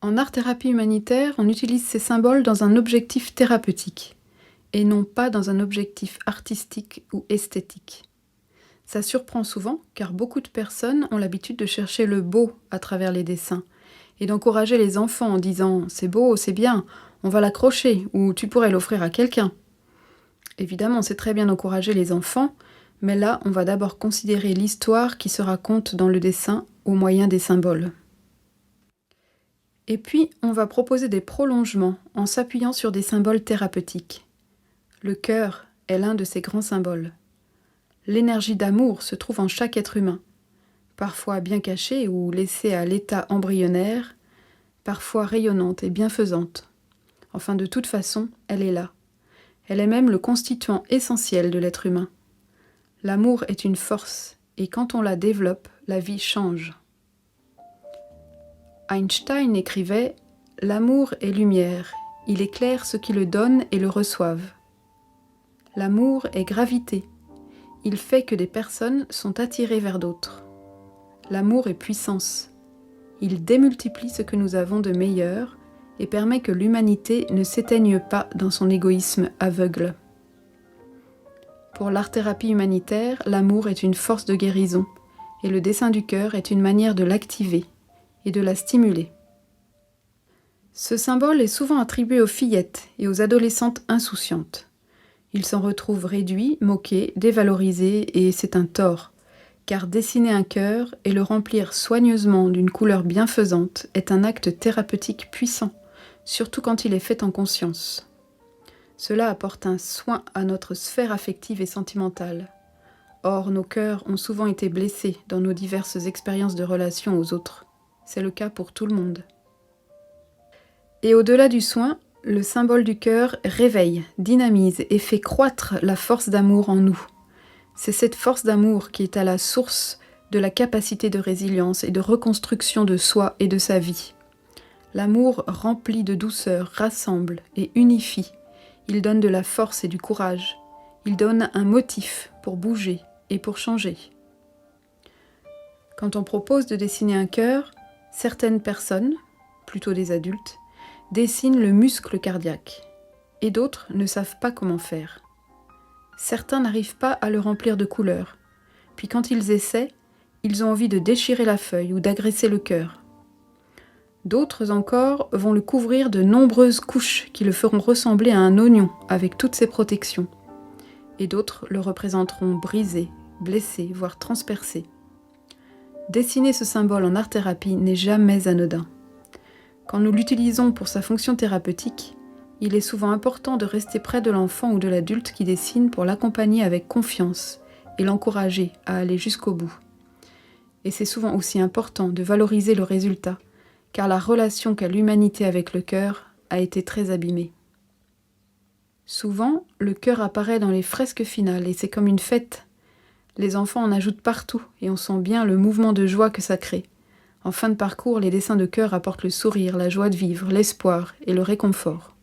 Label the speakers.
Speaker 1: En art-thérapie humanitaire, on utilise ces symboles dans un objectif thérapeutique, et non pas dans un objectif artistique ou esthétique. Ça surprend souvent, car beaucoup de personnes ont l'habitude de chercher le beau à travers les dessins, et d'encourager les enfants en disant « c'est beau, c'est bien, on va l'accrocher » ou « tu pourrais l'offrir à quelqu'un ». Évidemment, c'est très bien d'encourager les enfants, mais là, on va d'abord considérer l'histoire qui se raconte dans le dessin au moyen des symboles. Et puis, on va proposer des prolongements en s'appuyant sur des symboles thérapeutiques. Le cœur est l'un de ces grands symboles. L'énergie d'amour se trouve en chaque être humain, parfois bien cachée ou laissée à l'état embryonnaire, parfois rayonnante et bienfaisante. Enfin, de toute façon, elle est là. Elle est même le constituant essentiel de l'être humain. L'amour est une force, et quand on la développe, la vie change. Einstein écrivait « L'amour est lumière, il éclaire ceux qui le donnent et le reçoivent. L'amour est gravité, il fait que des personnes sont attirées vers d'autres. L'amour est puissance, il démultiplie ce que nous avons de meilleur et permet que l'humanité ne s'éteigne pas dans son égoïsme aveugle. » Pour l'art-thérapie humanitaire, l'amour est une force de guérison, et le dessin du cœur est une manière de l'activer et de la stimuler. Ce symbole est souvent attribué aux fillettes et aux adolescentes insouciantes. Ils s'en retrouvent réduits, moqués, dévalorisés, et c'est un tort, car dessiner un cœur et le remplir soigneusement d'une couleur bienfaisante est un acte thérapeutique puissant, surtout quand il est fait en conscience. Cela apporte un soin à notre sphère affective et sentimentale. Or, nos cœurs ont souvent été blessés dans nos diverses expériences de relation aux autres. C'est le cas pour tout le monde. Et au-delà du soin, le symbole du cœur réveille, dynamise et fait croître la force d'amour en nous. C'est cette force d'amour qui est à la source de la capacité de résilience et de reconstruction de soi et de sa vie. L'amour rempli de douceur rassemble et unifie. Il donne de la force et du courage. Il donne un motif pour bouger et pour changer. Quand on propose de dessiner un cœur, certaines personnes, plutôt des adultes, dessinent le muscle cardiaque, et d'autres ne savent pas comment faire. Certains n'arrivent pas à le remplir de couleurs, puis quand ils essaient, ils ont envie de déchirer la feuille ou d'agresser le cœur. D'autres encore vont le couvrir de nombreuses couches qui le feront ressembler à un oignon avec toutes ses protections. Et d'autres le représenteront brisé, blessé, voire transpercé. Dessiner ce symbole en art-thérapie n'est jamais anodin. Quand nous l'utilisons pour sa fonction thérapeutique, il est souvent important de rester près de l'enfant ou de l'adulte qui dessine pour l'accompagner avec confiance et l'encourager à aller jusqu'au bout. Et c'est souvent aussi important de valoriser le résultat, car la relation qu'a l'humanité avec le cœur a été très abîmée. Souvent, le cœur apparaît dans les fresques finales et c'est comme une fête. Les enfants en ajoutent partout et on sent bien le mouvement de joie que ça crée. En fin de parcours, les dessins de cœur apportent le sourire, la joie de vivre, l'espoir et le réconfort.